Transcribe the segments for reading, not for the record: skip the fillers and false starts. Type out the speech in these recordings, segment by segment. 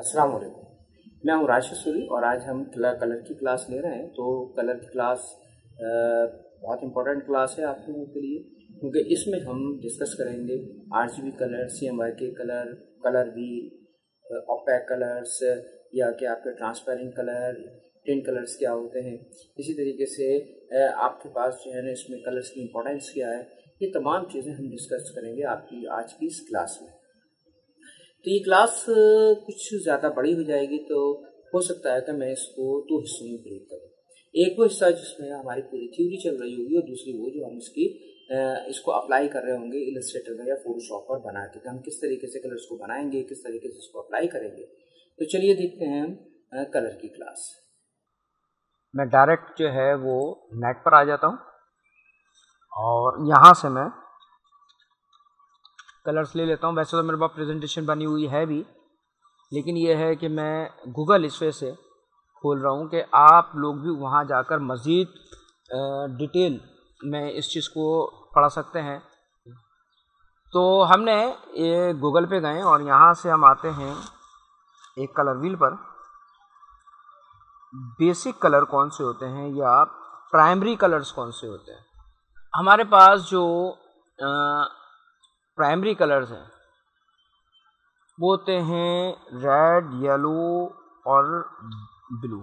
अस्सलाम वालेकुम। मैं हूँ राशिद सूरी और आज हम कलर की क्लास ले रहे हैं। तो कलर की क्लास बहुत इंपॉर्टेंट क्लास है आप लोगों के लिए, क्योंकि इसमें हम डिस्कस करेंगे RGB colour, CMYK colour, colour wheel, opaque colours या कि आपके ट्रांसपेरेंट कलर, टिंट कलर्स क्या होते हैं। इसी तरीके से आपके पास जो है ना इसमें कलर्स की इंपॉर्टेंस क्या है, ये तमाम चीज़ें हम डिस्कस करेंगे आपकी आज की इस क्लास में। तो ये क्लास कुछ ज़्यादा बड़ी हो जाएगी, तो हो सकता है कि मैं इसको 2 हिस्सों में ब्रेक करूँ। एक वो हिस्सा जिसमें हमारी पूरी थ्योरी चल रही होगी और दूसरी वो जो हम इसको अप्लाई कर रहे होंगे इलस्ट्रेटर में या फोटोशॉप पर बना के, तो हम किस तरीके से कलर्स को बनाएंगे, किस तरीके से इसको अप्लाई करेंगे। तो चलिए देखते हैं हम कलर की क्लास। मैं डायरेक्ट जो है वो नेट पर आ जाता हूँ और यहाँ से मैं कलर्स ले लेता हूँ। वैसे तो मेरे पास प्रेजेंटेशन बनी हुई है भी, लेकिन ये है कि मैं गूगल इस वजह से खोल रहा हूँ कि आप लोग भी वहाँ जाकर मज़ीद डिटेल में इस चीज़ को पढ़ सकते हैं। तो हमने ये गूगल पे गए और यहाँ से हम आते हैं एक कलर व्हील पर। बेसिक कलर कौन से होते हैं या प्राइमरी कलर्स कौन से होते हैं। हमारे पास जो प्राइमरी कलर्स हैं वो होते हैं रेड, येलो और ब्लू।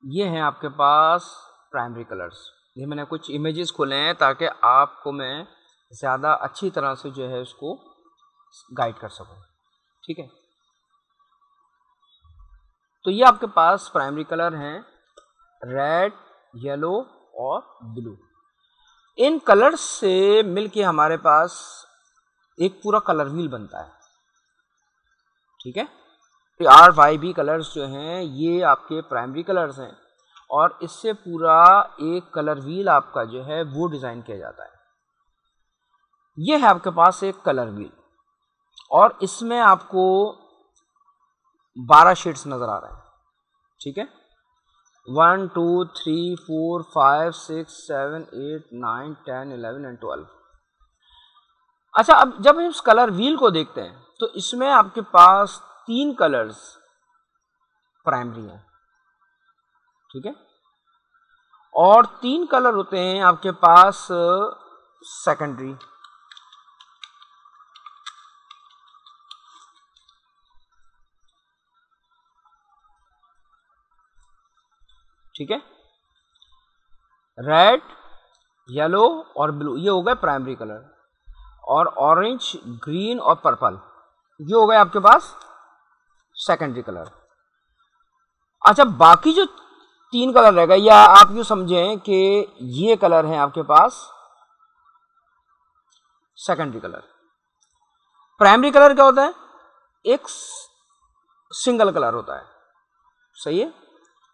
ये हैं आपके पास प्राइमरी कलर्स। ये मैंने कुछ इमेजेस खोले हैं ताकि आपको मैं ज़्यादा अच्छी तरह से जो है उसको गाइड कर सकूं, ठीक है। तो ये आपके पास प्राइमरी कलर हैं रेड, येलो और ब्लू। इन कलर्स से मिलके हमारे पास एक पूरा कलर व्हील बनता है, ठीक है। RYB कलर्स जो हैं ये आपके प्राइमरी कलर्स हैं और इससे पूरा एक कलर व्हील आपका जो है वो डिज़ाइन किया जाता है। ये है आपके पास एक कलर व्हील और इसमें आपको 12 शेड्स नज़र आ रहे हैं, ठीक है। 1 2 3 4 5 6 7 8 9 10 11 एंड 12। अच्छा, अब जब हम इस कलर व्हील को देखते हैं तो इसमें आपके पास 3 कलर्स प्राइमरी हैं, ठीक है, और 3 कलर होते हैं आपके पास सेकेंडरी। ठीक है, रेड, येलो और ब्लू ये हो गए प्राइमरी कलर, और ऑरेंज, ग्रीन और पर्पल ये हो गए आपके पास सेकेंडरी कलर। अच्छा, बाकी जो 3 कलर रह गए, या आप यूं समझें कि ये कलर है आपके पास सेकेंडरी कलर। प्राइमरी कलर क्या होता है? एक सिंगल कलर होता है, सही है।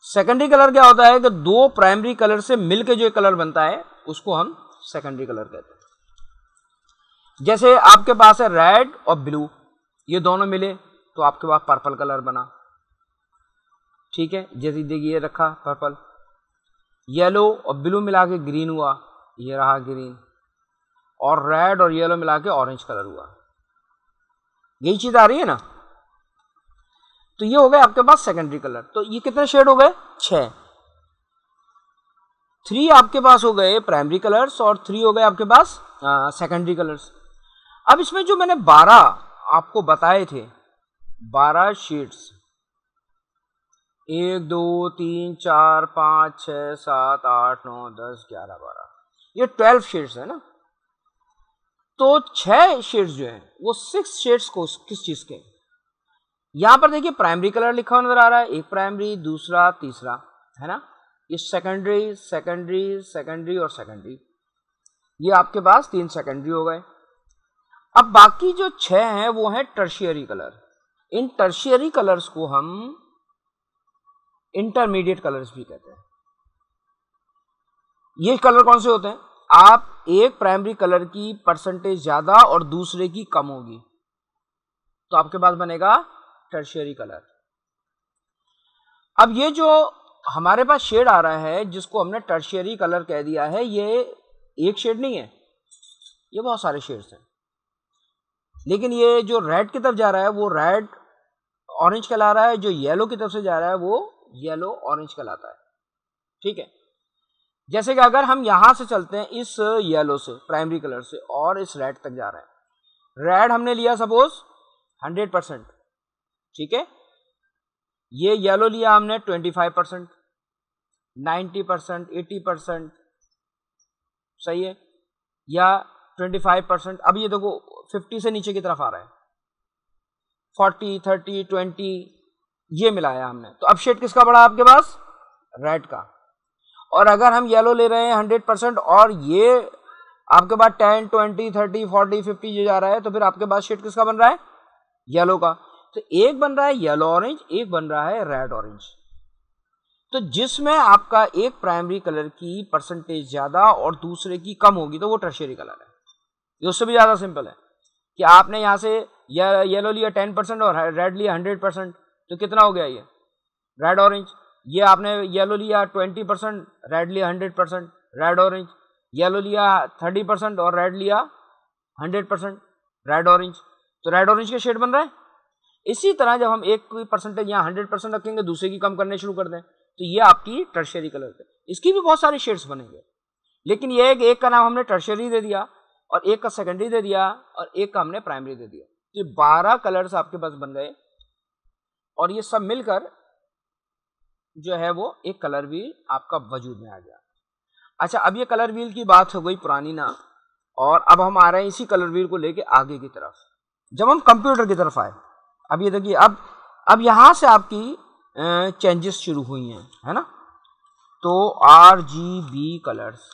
सेकेंडरी कलर क्या होता है कि 2 प्राइमरी कलर से मिलकर जो कलर बनता है उसको हम सेकेंडरी कलर कहते हैं। जैसे आपके पास है रेड और ब्लू, ये दोनों मिले तो आपके पास पर्पल कलर बना, ठीक है। जैसे देखिए ये रखा पर्पल, येलो और ब्लू मिला के ग्रीन हुआ, ये रहा ग्रीन, और रेड और येलो मिला के ऑरेंज कलर हुआ। यही चीज आ रही है ना। तो ये हो गए आपके पास सेकेंडरी कलर। तो ये कितने शेड हो गए? 6। 3 आपके पास हो गए प्राइमरी कलर्स और 3 हो गए आपके पास सेकेंडरी कलर्स। अब इसमें जो मैंने 12 आपको बताए थे, 12 शेड्स, 1 2 3 4 5 6 7 8 9 10 11 12, ये 12 शेड्स है ना। तो 6 शेड्स जो हैं वो 6 शेड्स को किस चीज के, यहां पर देखिए प्राइमरी कलर लिखा हुआ नजर आ रहा है, एक प्राइमरी, दूसरा, तीसरा, है ना। ये सेकेंडरी, सेकेंडरी, सेकेंडरी और सेकेंडरी, ये आपके पास 3 सेकेंडरी हो गए। अब बाकी जो 6 हैं वो हैं टर्शियरी कलर। इन टर्शियरी कलर्स को हम इंटरमीडिएट कलर्स भी कहते हैं। ये कलर कौन से होते हैं? आप एक प्राइमरी कलर की परसेंटेज ज्यादा और दूसरे की कम होगी तो आपके पास बनेगा टर्शियरी कलर। अब ये जो हमारे पास शेड आ रहा है जिसको हमने टर्शियरी कलर कह दिया है, ये एक शेड नहीं है, ये बहुत सारे शेड्स हैं। लेकिन ये जो रेड की तरफ जा रहा है वो रेड ऑरेंज कहला रहा है, जो येलो की तरफ से जा रहा है वो येलो ऑरेंज कहलाता है। ठीक है, जैसे कि अगर हम यहां से चलते हैं इस येलो से, प्राइमरी कलर से, और इस रेड तक जा रहे हैं। रेड हमने लिया सपोज 100%, ठीक है, ये येलो लिया हमने 25%, 90%, 80%, सही है, या 25%। अब ये देखो 50 से नीचे की तरफ आ रहा है, 40, 30, 20 ये मिलाया हमने। तो अब शेड किसका बढ़ा आपके पास? रेड का। और अगर हम येलो ले रहे हैं 100% और ये आपके पास 10, 20, 30, 40, 50 ये जा रहा है, तो फिर आपके पास शेड किसका बन रहा है? येलो का। तो एक बन रहा है येलो ऑरेंज, एक बन रहा है रेड ऑरेंज। तो जिसमें आपका एक प्राइमरी कलर की परसेंटेज ज्यादा और दूसरे की कम होगी तो वो टर्शियरी कलर है। ये उससे भी ज्यादा सिंपल है कि आपने यहां से येलो लिया 10% और रेड लिया 100%, तो कितना हो गया ये? Red orange. ये आपने येलो लिया 20%, रेड लिया 100%, रेड ऑरेंज। येलो लिया 30% और रेड लिया 100%, रेड ऑरेंज। तो रेड ऑरेंज के शेड बन रहा है। इसी तरह जब हम एक परसेंटेज यहाँ 100% रखेंगे, दूसरे की कम करने शुरू कर दें, तो ये आपकी टर्शियरी कलर है। इसकी भी बहुत सारे शेड्स बनेंगे, लेकिन ये एक का नाम हमने टर्शियरी दे दिया और एक का सेकेंडरी दे दिया और एक का हमने प्राइमरी दे दिया। तो 12 कलर्स आपके पास बन गए और ये सब मिलकर जो है वो एक कलर व्हील आपका वजूद में आ गया। अच्छा, अब ये कलर व्हील की बात हो गई पुरानी ना, और अब हम आ रहे हैं इसी कलर व्हील को लेके आगे की तरफ। जब हम कंप्यूटर की तरफ आए, अब ये देखिए, अब यहां से आपकी चेंजेस शुरू हुई हैं, है ना। तो RGB कलर्स,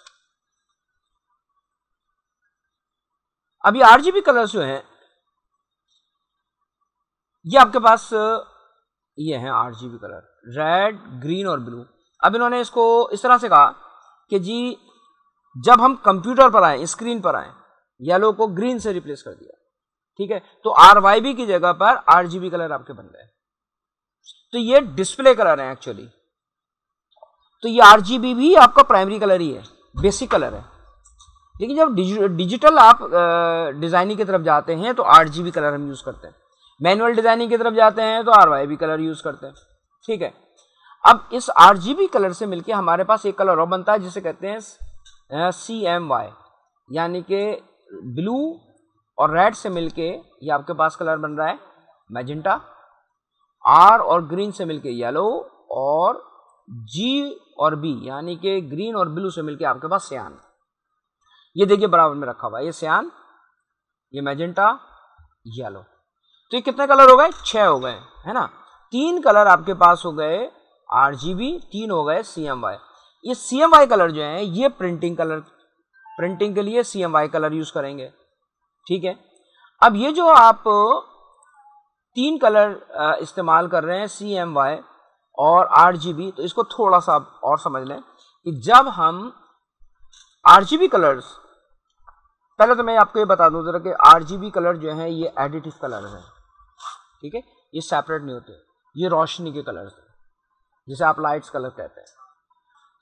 अब ये RGB कलर्स जो हैं ये आपके पास ये हैं RGB कलर, रेड, ग्रीन और ब्लू। अब इन्होंने इसको इस तरह से कहा कि जी जब हम कंप्यूटर पर आए, स्क्रीन पर आए, येलो को ग्रीन से रिप्लेस कर दिया, ठीक है, तो RYB की जगह पर RGB कलर आपके बन गए। तो ये डिस्प्ले कलर है एक्चुअली। तो ये RGB भी आपका प्राइमरी कलर ही है, बेसिक कलर है। लेकिन जब डिजिटल आप डिजाइनिंग की तरफ जाते हैं तो RGB कलर हम यूज करते हैं, मैनुअल डिजाइनिंग की तरफ जाते हैं तो RYB कलर यूज करते हैं, ठीक है। अब इस RGB कलर से मिलके हमारे पास एक कलर और बनता है जिसे कहते हैं CMY, यानी कि ब्लू और रेड से मिलके ये आपके पास कलर बन रहा है मैजेंटा, R और ग्रीन से मिलके येलो, और G और B यानी कि ग्रीन और ब्लू से मिलके आपके पास सियान। ये देखिए बराबर में रखा हुआ है, ये सियान, ये मैजेंटा, येलो। तो ये कितने कलर हो गए? 6 हो गए, है ना। 3 कलर आपके पास हो गए RGB, 3 हो गए CMY। ये CMY कलर जो है ये प्रिंटिंग कलर, प्रिंटिंग के लिए CMY कलर यूज करेंगे, ठीक है। अब ये जो आप 3 कलर इस्तेमाल कर रहे हैं CMY और RGB, तो इसको थोड़ा सा और समझ लें कि जब हम RGB कलर्स, पहले तो मैं आपको ये बता दूं जरा कि RGB कलर जो है ये एडिटिव कलर है, ठीक है, ये सेपरेट नहीं होते, ये रोशनी के कलर्स हैं जिसे आप लाइट्स कलर कहते हैं।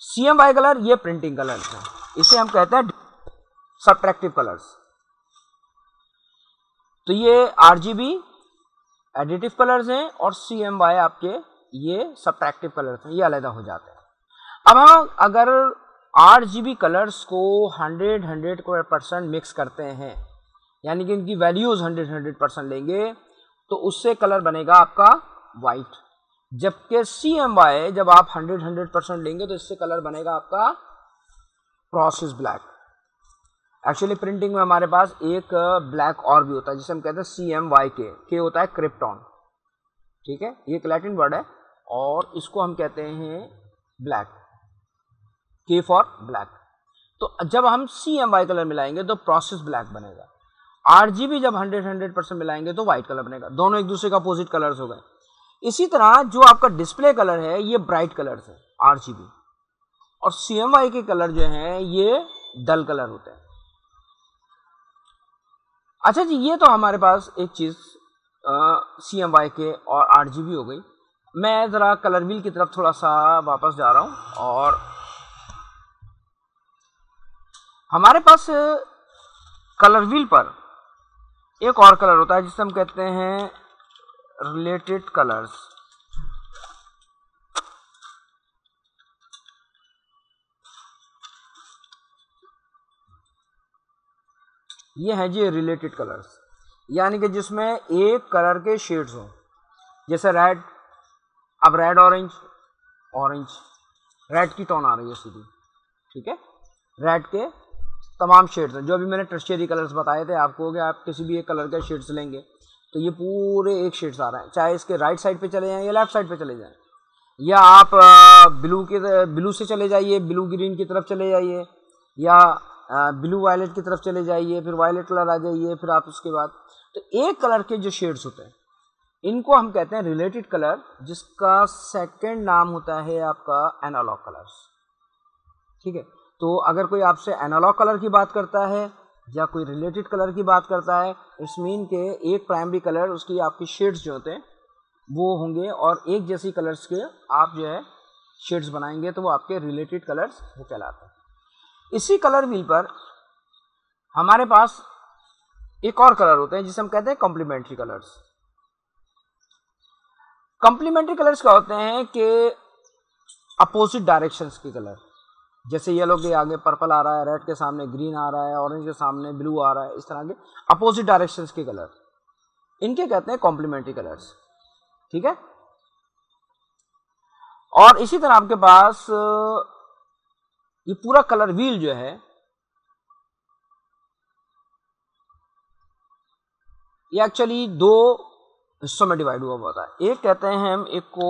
CMY कलर ये प्रिंटिंग कलर्स हैं, इसे हम कहते हैं सब्ट्रैक्टिव कलर्स। तो ये RGB एडिटिव कलर्स हैं और CMY आपके ये सब्ट्रैक्टिव कलर्स हैं, ये अलग हो जाते हैं। अब हम अगर RGB कलर्स को 100% मिक्स करते हैं, यानी कि इनकी वैल्यूज 100% लेंगे, तो उससे कलर बनेगा आपका वाइट। जबकि CMY जब आप 100% लेंगे तो इससे कलर बनेगा आपका प्रोसेस ब्लैक। एक्चुअली प्रिंटिंग में हमारे पास एक ब्लैक और भी होता है जिसे हम कहते हैं CMYK, के होता है क्रिप्टॉन, ठीक है, ये एक लैटिन वर्ड है और इसको हम कहते हैं ब्लैक, K फॉर ब्लैक। तो जब हम CMY कलर मिलाएंगे तो प्रोसेस ब्लैक बनेगा। RGB जब 100% मिलाएंगे तो व्हाइट कलर बनेगा, दोनों एक दूसरे का अपोजिट कलर्स हो गए। इसी तरह जो आपका डिस्प्ले कलर है ये ब्राइट कलर्स है RGB, और CMY के कलर जो है ये डल कलर होते हैं। अच्छा जी, ये तो हमारे पास एक चीज CMYK और RGB हो गई। मैं जरा कलर व्हील की तरफ थोड़ा सा वापस जा रहा हूं, और हमारे पास कलर व्हील पर एक और कलर होता है जिसे हम कहते हैं रिलेटेड कलर्स। ये है जी रिलेटेड कलर्स, यानी कि जिसमें एक कलर के शेड्स हों, जैसे रेड। अब रेड ऑरेंज, ऑरेंज रेड की टोन आ रही है सीधी, ठीक है। रेड के तमाम शेड्स हैं, जो अभी मैंने टर्शियरी कलर्स बताए थे आपको, कि आप किसी भी एक कलर के शेड्स लेंगे तो ये पूरे एक शेड्स आ रहे हैं, चाहे इसके राइट साइड पे चले जाएं या लेफ्ट साइड पे चले जाएं, या आप ब्लू से चले जाइए, ब्लू ग्रीन की तरफ चले जाइए, या ब्लू वायलेट की तरफ चले जाइए, फिर वायलेट कलर आ जाइए, फिर आप उसके बाद तो एक कलर के जो शेड्स होते हैं इनको हम कहते हैं रिलेटेड कलर, जिसका सेकंड नाम होता है आपका एनालॉग कलर्स, ठीक है। तो अगर कोई आपसे एनालॉग कलर की बात करता है या कोई रिलेटेड कलर की बात करता है, इट्स मीन के एक प्राइमरी कलर, उसकी आपकी शेड्स जो होते हैं वो होंगे, और एक जैसी कलर्स के आप जो है शेड्स बनाएंगे तो वो आपके रिलेटेड कलर्स वो कहलाते हैं। इसी कलर व्हील पर हमारे पास एक और कलर होते हैं जिसे हम कहते हैं कॉम्प्लीमेंट्री कलर्स। कॉम्प्लीमेंट्री कलर्स क्या होते हैं कि अपोजिट डायरेक्शंस के कलर, जैसे येलो के आगे पर्पल आ रहा है, रेड के सामने ग्रीन आ रहा है, ऑरेंज के सामने ब्लू आ रहा है, इस तरह के अपोजिट डायरेक्शंस के कलर, इनके कहते हैं कॉम्प्लीमेंट्री कलर्स, ठीक है। और इसी तरह आपके पास ये पूरा कलर व्हील जो है ये एक्चुअली दो हिस्सों में डिवाइड हुआ होता है। एक कहते हैं हम एक को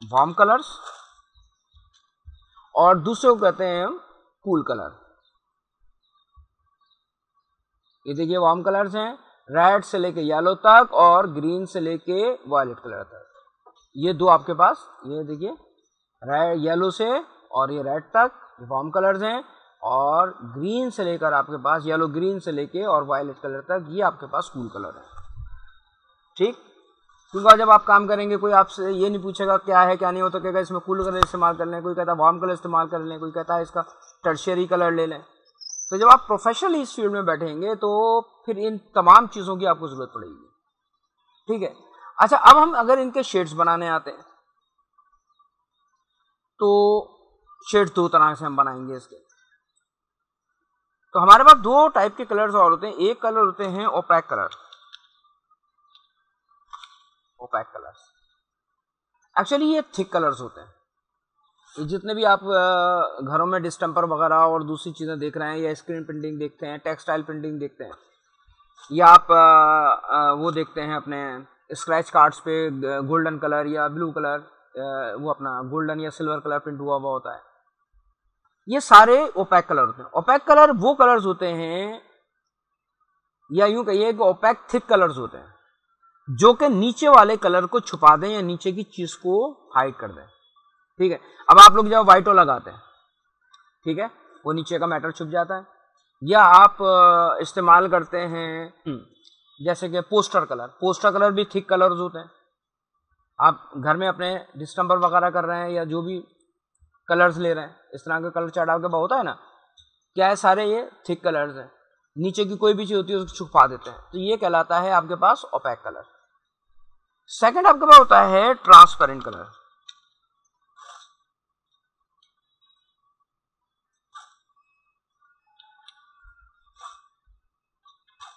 वार्म कलर्स और दूसरे को कहते हैं हम कूल कलर। ये देखिए वार्म कलर्स हैं रेड से लेके येलो तक और ग्रीन से लेके वायलेट कलर तक, ये दो आपके पास, ये देखिए रेड येलो से और ये रेड तक वार्म कलर्स हैं, और ग्रीन से लेकर आपके पास येलो ग्रीन से लेके और वायलेट कलर तक ये आपके पास कूल कलर है, ठीक। क्योंकि जब आप काम करेंगे कोई आपसे ये नहीं पूछेगा क्या है क्या नहीं हो, तो कहेगा इसमें कूल कलर इस्तेमाल कर लें, कोई कहता है वार्म कलर इस्तेमाल कर लें, कोई कहता है इसका टर्शियरी कलर ले लें। तो जब आप प्रोफेशनली इस फील्ड में बैठेंगे तो फिर इन तमाम चीज़ों की आपको ज़रूरत पड़ेगी, ठीक है। अच्छा, अब हम अगर इनके शेड्स बनाने आते हैं तो शेड्स दो तरह से हम बनाएंगे इसके। तो हमारे पास दो टाइप के कलर्स और होते हैं। एक कलर होते हैं opaque colour, opaque colours actually ये थिक कलर्स होते हैं। ये जितने भी आप घरों में डिस्टेम्पर वगैरह और दूसरी चीज़ें देख रहे हैं, या स्क्रीन प्रिंटिंग देखते हैं, टेक्सटाइल प्रिंटिंग देखते हैं, या आप वो देखते हैं अपने स्क्रैच कार्ड्स पे गोल्डन कलर या ब्लू कलर, वो अपना गोल्डन या सिल्वर कलर प्रिंट हुआ हुआ होता है, ये सारे ओपैक कलर होते हैं। ओपैक कलर वो कलर्स होते हैं, या यूं कहिए कि ओपैक थिक कलर्स होते हैं, जो कि नीचे वाले कलर को छुपा दें या नीचे की चीज को हाइड कर दें, ठीक है। अब आप लोग जब वाइटो लगाते हैं, ठीक है, वो नीचे का मैटर छुप जाता है। या आप इस्तेमाल करते हैं जैसे कि पोस्टर कलर, पोस्टर कलर भी थिक कलर्स होते हैं। आप घर में अपने डिस्टेम्पर वगैरह कर रहे हैं या जो भी कलर्स ले रहे हैं, इस तरह का कलर चार्ट आपके पास होता है ना, क्या है, सारे ये थिक कलर्स हैं, नीचे की कोई भी चीज होती है उसको छुपा देते हैं, तो ये कहलाता है आपके पास ओपैक कलर। सेकंड आपके पास होता है transparent colour.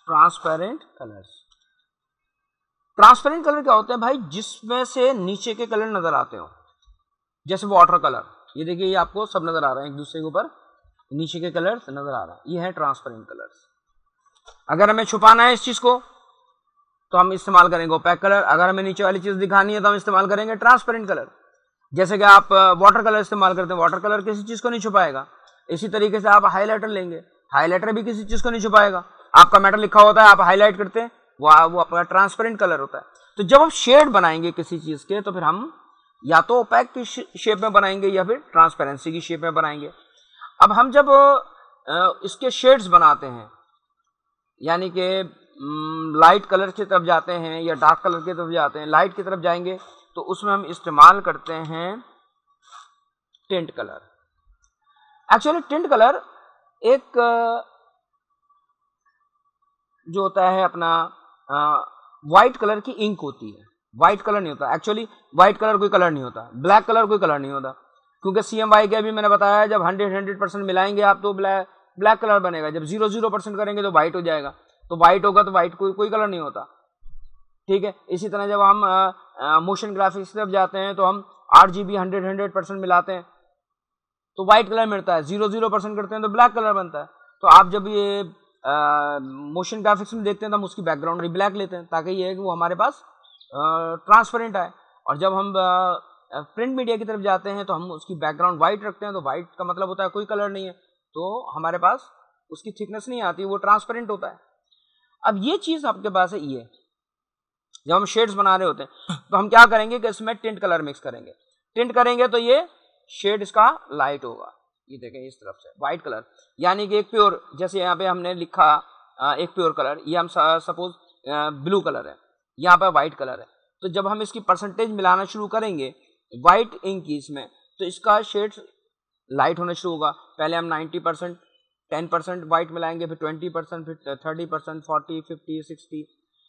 Transparent colours, transparent colour क्या होते हैं भाई, जिसमें से नीचे के कलर नजर आते हो, जैसे वाटर कलर, ये देखिए ये आपको सब नजर आ रहे हैं एक दूसरे के ऊपर, नीचे के कलर नजर आ रहा है, ये है ट्रांसपेरेंट कलर्स। अगर हमें छुपाना है इस चीज को तो हम इस्तेमाल करेंगे ओपैक कलर, अगर हमें नीचे वाली चीज दिखानी है तो हम इस्तेमाल करेंगे ट्रांसपेरेंट कलर। जैसे कि आप वाटर कलर इस्तेमाल करते हैं, वाटर कलर किसी चीज को नहीं छुपाएगा। इसी तरीके से आप हाईलाइटर लेंगे, हाईलाइटर भी किसी चीज को नहीं छुपाएगा। आपका मैटर लिखा होता है, आप हाईलाइट करते हैं, वो आपका ट्रांसपेरेंट कलर होता है। तो जब हम शेड बनाएंगे किसी चीज के, तो फिर हम या तो ओपैक की शेप में बनाएंगे या फिर ट्रांसपेरेंसी की शेप में बनाएंगे। अब हम जब इसके शेड्स बनाते हैं, यानी कि लाइट कलर की तरफ जाते हैं या डार्क कलर की तरफ जाते हैं, लाइट की तरफ जाएंगे तो उसमें हम इस्तेमाल करते हैं tint colour. Actually tint colour एक जो होता है अपना व्हाइट कलर की इंक होती है, व्हाइट कलर नहीं होता। एक्चुअली व्हाइट कलर कोई कलर नहीं होता, ब्लैक कलर कोई कलर नहीं होता, क्योंकि CMY के अभी मैंने बताया जब 100% मिलाएंगे आप तो ब्लैक कलर बनेगा, जब 0% करेंगे तो व्हाइट हो जाएगा, तो व्हाइट होगा तो व्हाइट कोई कलर नहीं होता, ठीक है। इसी तरह जब हम मोशन ग्राफिक्स जब जाते हैं तो हम RGB 100% मिलाते हैं तो व्हाइट कलर मिलता है, 0% करते हैं तो ब्लैक कलर बनता है। तो आप जब ये मोशन ग्राफिक्स में देखते हैं तो हम उसकी बैकग्राउंड ब्लैक लेते हैं ताकि ये है कि वो हमारे पास ट्रांसपेरेंट आए, और जब हम प्रिंट मीडिया की तरफ जाते हैं तो हम उसकी बैकग्राउंड व्हाइट रखते हैं, तो व्हाइट का मतलब होता है कोई कलर नहीं है, तो हमारे पास उसकी थिकनेस नहीं आती, वो ट्रांसपेरेंट होता है। अब ये चीज आपके पास है, ये जब हम शेड्स बना रहे होते हैं तो हम क्या करेंगे कि इसमें टिंट कलर मिक्स करेंगे, टिंट करेंगे तो ये शेड इसका लाइट होगा, ये देखें इस तरफ से व्हाइट कलर, यानी कि एक प्योर, जैसे यहाँ पे हमने लिखा एक प्योर कलर, ये हम सपोज ब्लू कलर है, यहाँ पे व्हाइट कलर है, तो जब हम इसकी परसेंटेज मिलाना शुरू करेंगे व्हाइट इंक की इसमें, तो इसका शेड लाइट होना शुरू होगा। पहले हम 90% 10% व्हाइट मिलाएंगे, फिर 20%, फिर 30%, 40, 50, 60,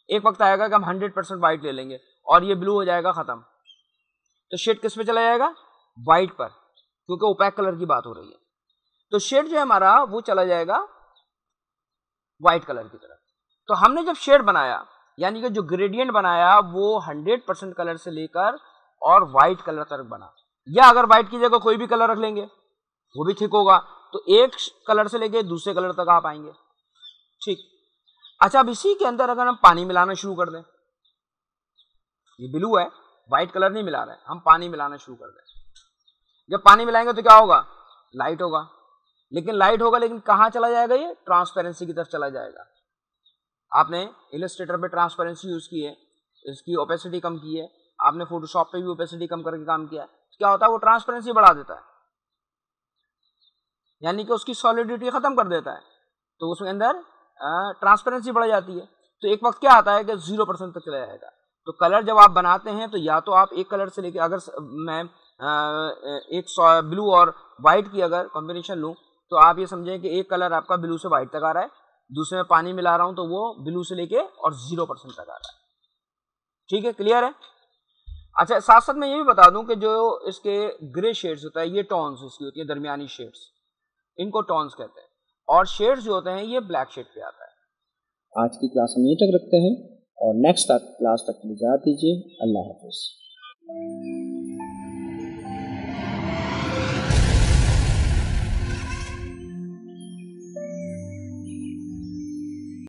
एक वक्त आएगा कि हम 100% व्हाइट ले लेंगे और ये ब्लू हो जाएगा, खत्म। तो शेड किस पे चला जाएगा? व्हाइट पर, क्योंकि ओपैक कलर की बात हो रही है। तो शेड जो है हमारा वो चला जाएगा व्हाइट कलर की तरफ। तो हमने जब शेड बनाया, यानी कि जो ग्रेडियंट बनाया वो 100% कलर से लेकर और व्हाइट कलर तक बना, या अगर व्हाइट की जगह कोई भी कलर रख लेंगे वो भी ठीक होगा, तो एक कलर से लेके दूसरे कलर तक आप आएंगे, ठीक। अच्छा, अब इसी के अंदर अगर हम पानी मिलाना शुरू कर दें, ये ब्लू है, व्हाइट कलर नहीं मिला रहे, हम पानी मिलाना शुरू कर दें, जब पानी मिलाएंगे तो क्या होगा? लाइट होगा, लेकिन कहां चला जाएगा? ये ट्रांसपेरेंसी की तरफ चला जाएगा। आपने इलस्ट्रेटर पे ट्रांसपेरेंसी यूज की है, इसकी ओपेसिटी कम की है, आपने फोटोशॉप पे भी ओपेसिटी कम करके काम किया है, क्या होता है? वो ट्रांसपेरेंसी बढ़ा देता है, यानी कि उसकी सॉलिडिटी खत्म कर देता है, तो उसके अंदर ट्रांसपेरेंसी बढ़ जाती है। तो एक वक्त क्या आता है कि 0% तक चला जाएगा। तो कलर जब आप बनाते हैं तो या तो आप एक कलर से लेके, अगर मैं एक ब्लू और व्हाइट की अगर कॉम्बिनेशन लूं तो आप ये समझें कि एक कलर आपका ब्लू से व्हाइट तक आ रहा है, दूसरे में पानी मिला रहा हूं तो वो ब्लू से लेके और 0% तक आ रहा है, ठीक है, क्लियर है। अच्छा, साथ साथ मैं ये भी बता दूं कि जो इसके ग्रे शेड्स होता है, ये टोन्स इसकी होती है, दरमियानी शेड्स, इनको टोन्स कहते हैं, और शेड्स जो होते हैं ये ब्लैक शेड पे आता है। आज की क्लास हम यहीं तक रखते हैं और नेक्स्ट क्लास तक इजाज़त दीजिए। अल्लाह हाफिज़।